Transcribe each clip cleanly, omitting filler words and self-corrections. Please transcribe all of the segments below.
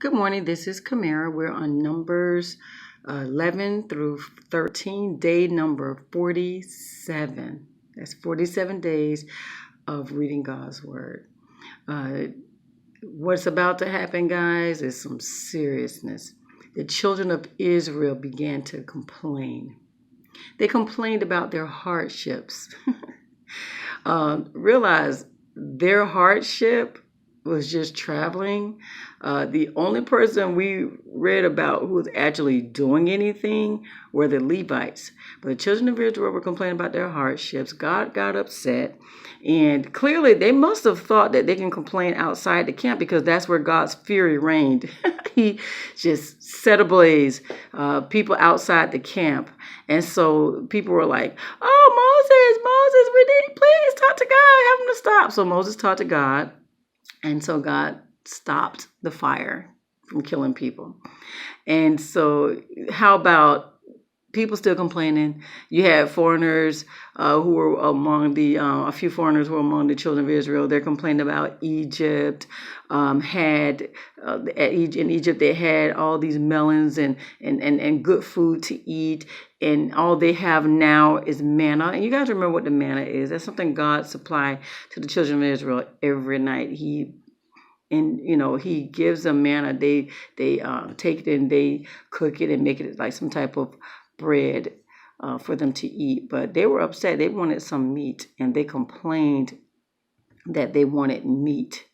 Good morning. This is Kamera. We're on Numbers 11 through 13, day number 47. That's 47 days of reading God's Word. Uh, what's about to happen, guys, is some seriousness. The children of Israel began to complain. They complained about their hardships. Realize their hardship was just traveling. The only person we read about who was actually doing anything were the Levites. But the children of Israel were complaining about their hardships. God got upset. And clearly they must have thought that they can complain outside the camp because that's where God's fury reigned. He just set ablaze people outside the camp. And so people were like, oh, Moses, we need, please talk to God. Have him to stop. So Moses talked to God. And so God stopped the fire from killing people. And so how about people still complaining? You had foreigners who were among a few foreigners were among the children of Israel. They're complaining about Egypt. In Egypt they had all these melons and good food to eat. And all they have now is manna. And you guys remember what the manna is. That's something God supplied to the children of Israel every night. He gives them manna. They take it and they cook it and make it like some type of bread for them to eat. But they were upset. They wanted some meat, and they complained that they wanted meat.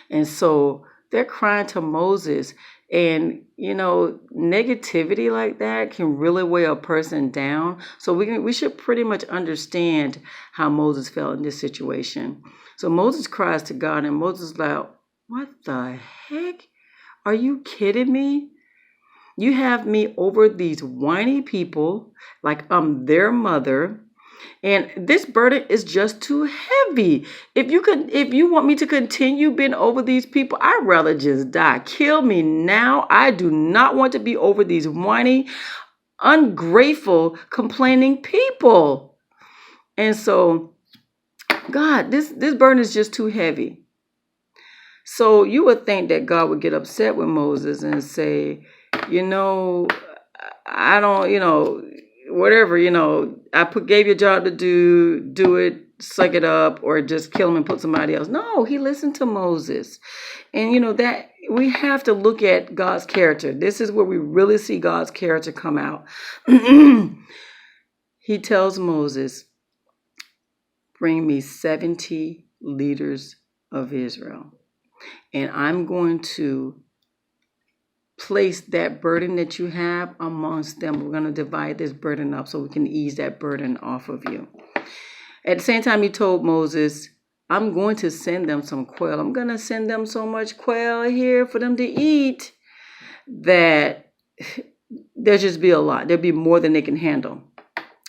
And so they're crying to Moses. And, negativity like that can really weigh a person down. So we should pretty much understand how Moses felt in this situation. So Moses cries to God, and Moses is like, what the heck? Are you kidding me? You have me over these whiny people like I'm their mother. And this burden is just too heavy. If you want me to continue being over these people, I'd rather just die. Kill me now. I do not want to be over these whiny, ungrateful, complaining people. And so, God, this burden is just too heavy. So you would think that God would get upset with Moses and say, I don't, whatever, gave you a job to do it, suck it up, or just kill him and put somebody else. No, he listened to Moses. And that we have to look at God's character. This is where we really see God's character come out. He tells Moses, bring me 70 leaders of Israel. And I'm going to place that burden that you have amongst them. We're going to divide this burden up so we can ease that burden off of you. At the same time, he told Moses, I'm going to send them some quail. I'm going to send them so much quail here for them to eat that there'll just be a lot. There'll be more than they can handle.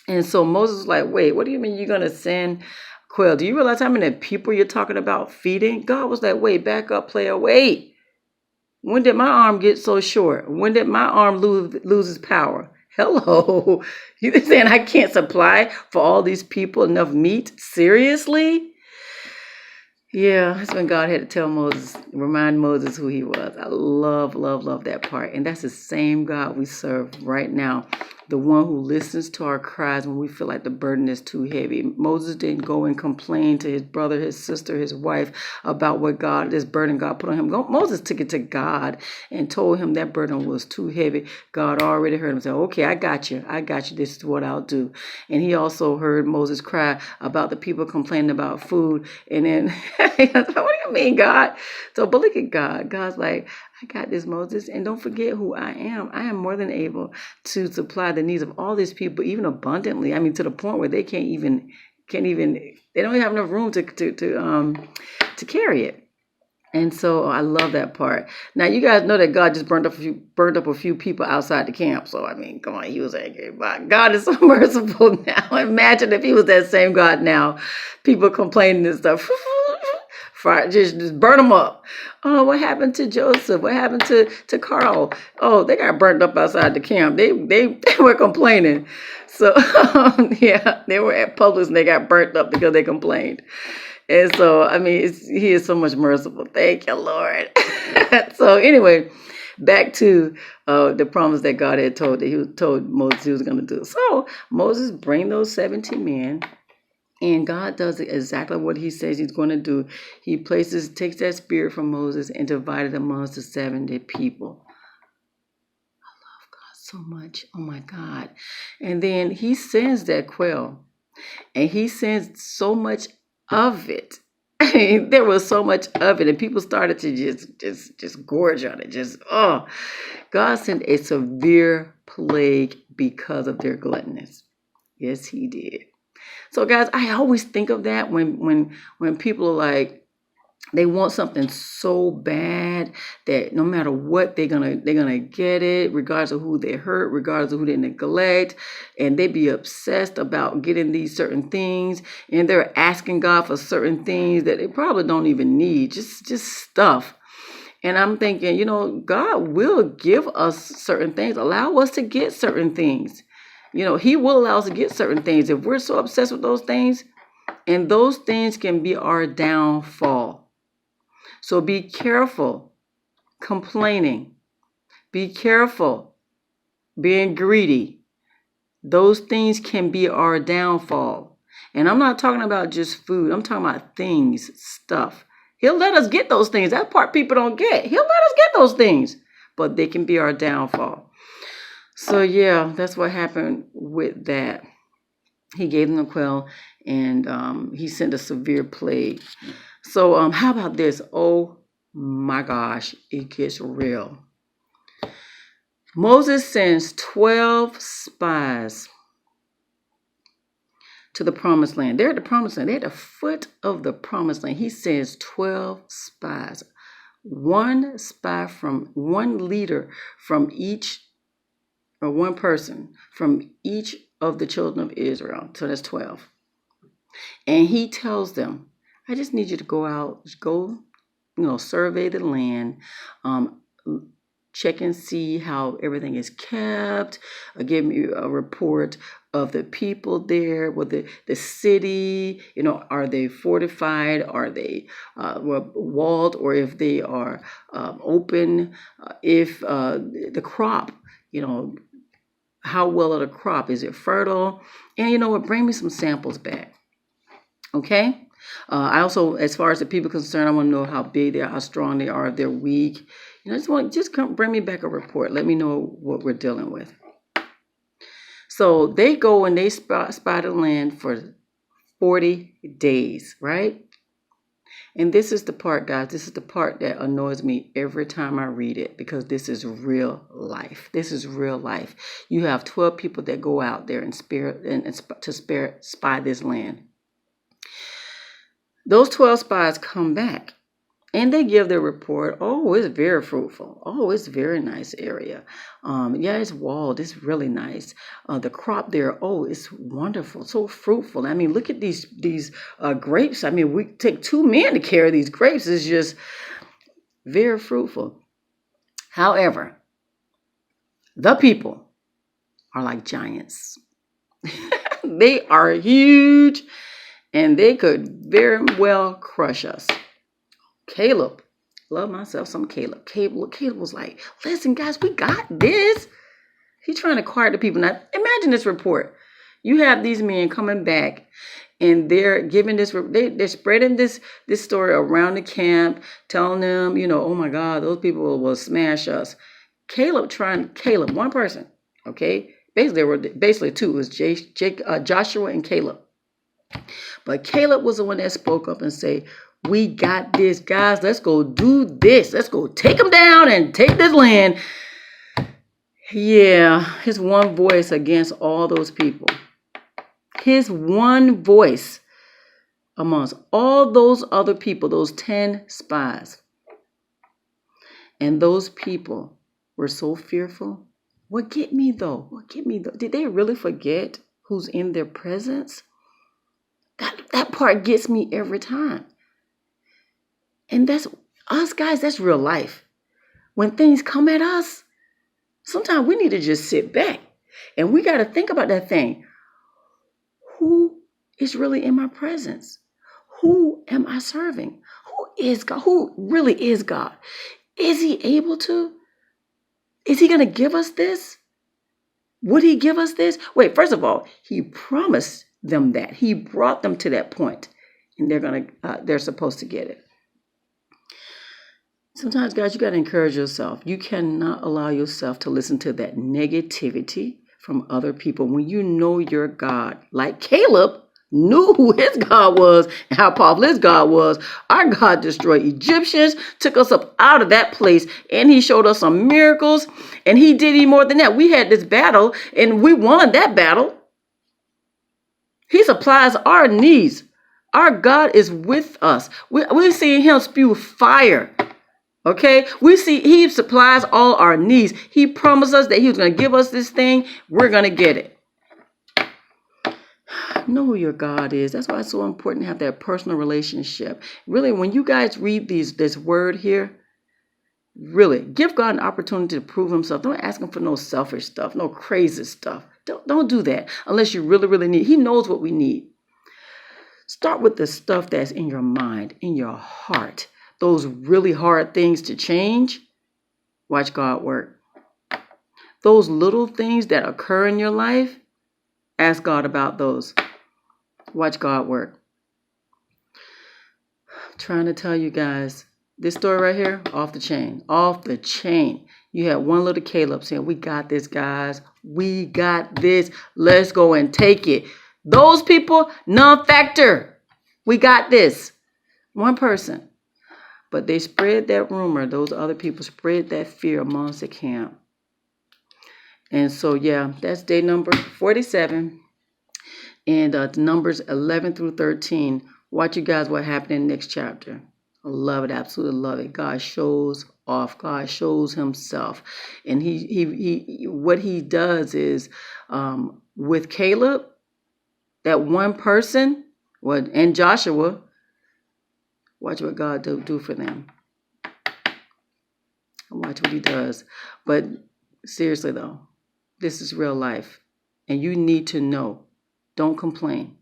And so Moses was like, wait, what do you mean you're going to send quail? Do you realize how many people you're talking about feeding? God was like, wait, back up, player, wait. When did my arm get so short? When did my arm lose its power? Hello. You saying I can't supply for all these people enough meat? Seriously? Yeah, that's when God had to remind Moses who he was. I love, love, love that part. And that's the same God we serve right now. The one who listens to our cries when we feel like the burden is too heavy. Moses didn't go and complain to his brother, his sister, his wife about this burden God put on him. Moses took it to God and told him that burden was too heavy. God already heard him say, okay, I got you. This is what I'll do. And he also heard Moses cry about the people complaining about food. And then, what do you mean, God? But look at God. God's like, I got this, Moses. And don't forget who I am. I am more than able to supply the needs of all these people, even abundantly. I mean, to the point where they they don't have enough room to carry it. And so I love that part. Now, you guys know that God just burned up a few people outside the camp. So, I mean, come on, he was angry. But God is so merciful now. Imagine if he was that same God now. People complaining and stuff. Fire, just burn them up. Oh, what happened to Joseph? What happened to Carl? Oh, they got burnt up outside the camp. They were complaining. So, yeah, they were at Publix and they got burnt up because they complained. And so, I mean, he is so much merciful. Thank you, Lord. So anyway, back to the promise that God had told Moses he was going to do. So Moses bring those 70 men, and God does exactly what he says he's going to do. He takes that spirit from Moses and divided amongst the 70 people. I love God so much. Oh my God. And then he sends that quail, and he sends so much of it. There was so much of it, and people started to just gorge on it. God sent a severe plague because of their gluttonous. Yes, he did. So, guys, I always think of that when people are like, they want something so bad that no matter what, they're gonna get it, regardless of who they hurt, regardless of who they neglect, and they be obsessed about getting these certain things, and they're asking God for certain things that they probably don't even need, just stuff. And I'm thinking, God will give us certain things, allow us to get certain things. He will allow us to get certain things if we're so obsessed with those things, and those things can be our downfall. So be careful complaining. Be careful being greedy. Those things can be our downfall. And I'm not talking about just food. I'm talking about things, stuff. He'll let us get those things. That part people don't get. He'll let us get those things, but they can be our downfall. So yeah, that's what happened with that. He gave them the quail, and he sent a severe plague. So how about this? Oh my gosh, it gets real. Moses sends 12 spies to the promised land. They're at the promised land. They're at the foot of the promised land. He sends 12 spies. One spy from one leader from each, or one person from each of the children of Israel. So that's 12. And he tells them, I just need you to go out, survey the land, check and see how everything is kept, give me a report of the people there, with the city, are they fortified, are they walled, or if they are open, if the crop, how well of the crop, is it fertile? And bring me some samples back. Okay? I also, as far as the people concerned, I want to know how big they are, how strong they are, if they're weak. Just come bring me back a report. Let me know what we're dealing with. So they go and they spy the land for 40 days, right? And this is the part, guys, this is the part that annoys me every time I read it, because this is real life. This is real life. You have 12 people that go out there and spy this land. Those 12 spies come back and they give their report. Oh, it's very fruitful. Oh, it's a very nice area. Yeah, it's walled. It's really nice. The crop there, oh, it's wonderful. So fruitful. I mean, look at these grapes. I mean, we take 2 men to carry these grapes. It's just very fruitful. However, the people are like giants. They are huge. And they could very well crush us. Caleb, love myself some Caleb. Caleb was like, listen, guys, we got this. He's trying to quiet the people. Now, imagine this report. You have these men coming back, and they're giving this, they're spreading this story around the camp, telling them, oh my God, those people will smash us. Caleb, one person, okay? Basically 2. It was Joshua and Caleb. But Caleb was the one that spoke up and said, we got this, guys. Let's go do this. Let's go take them down and take this land. Yeah, his one voice against all those people. His one voice amongst all those other people, those 10 spies. And those people were so fearful. What get me though? Did they really forget who's in their presence? That part gets me every time. And that's us, guys. That's real life. When things come at us, sometimes we need to just sit back and we got to think about that thing. Who is really in my presence? Who am I serving? Who is God? Who really is God? Is he able to Is he going to give us this? Would he give us this? Wait, first of all, he promised them that. He brought them to that point, and they're supposed to get it. Sometimes, guys, you got to encourage yourself. You cannot allow yourself to listen to that negativity from other people when you know your God. Like Caleb knew who his God was and how powerful his God was. Our God destroyed Egyptians, took us up out of that place, and he showed us some miracles, and he did even more than that. We had this battle, and we won that battle. He supplies our needs. Our God is with us. We're seeing him spew fire. Okay, we see he supplies all our needs. He promised us that he was going to give us this thing. We're going to get it. Know who your God is. That's why it's so important to have that personal relationship. Really, when you guys read this word here, really give God an opportunity to prove himself. Don't ask him for no selfish stuff, no crazy stuff. Don't do that unless you really, really need. He knows what we need. Start with the stuff that's in your mind, in your heart. Those really hard things to change, watch God work. Those little things that occur in your life, ask God about those. Watch God work. I'm trying to tell you guys, this story right here, off the chain. Off the chain. You had one little Caleb saying, we got this, guys. We got this. Let's go and take it. Those people, non-factor. We got this. One person. But they spread that rumor. Those other people spread that fear amongst the camp. And so, yeah, that's day number 47. And numbers 11 through 13. Watch you guys what happened in the next chapter. I love it. Absolutely love it. God shows off. God shows himself. And he what he does is with Caleb, that one person, and Joshua, watch what God do for them. Watch what he does. But seriously, though, this is real life. And you need to know. Don't complain.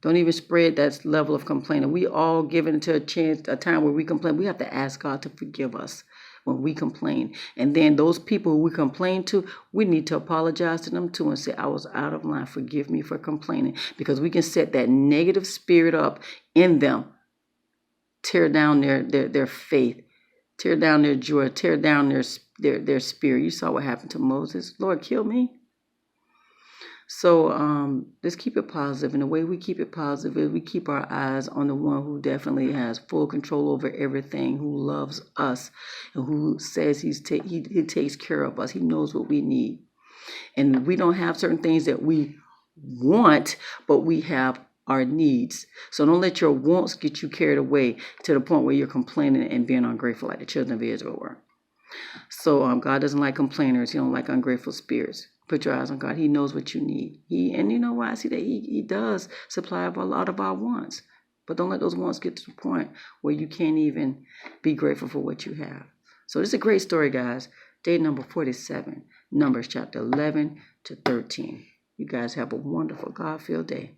Don't even spread that level of complaining. We all given into a time where we complain. We have to ask God to forgive us when we complain. And then those people who we complain to, we need to apologize to them too and say, I was out of line. Forgive me for complaining. Because we can set that negative spirit up in them. Tear down their faith. Tear down their joy. Tear down their spirit. You saw what happened to Moses. Lord, kill me. So let's keep it positive. And the way we keep it positive is we keep our eyes on the one who definitely has full control over everything, who loves us, and who says he takes care of us. He knows what we need. And we don't have certain things that we want, but we have our needs. So don't let your wants get you carried away to the point where you're complaining and being ungrateful like the children of Israel were. So God doesn't like complainers. He don't like ungrateful spirits. Put your eyes on God. He knows what you need. And you know why? I see that he does supply a lot of our wants. But don't let those wants get to the point where you can't even be grateful for what you have. So this is a great story, guys. Day number 47, Numbers chapter 11 to 13. You guys have a wonderful God-filled day.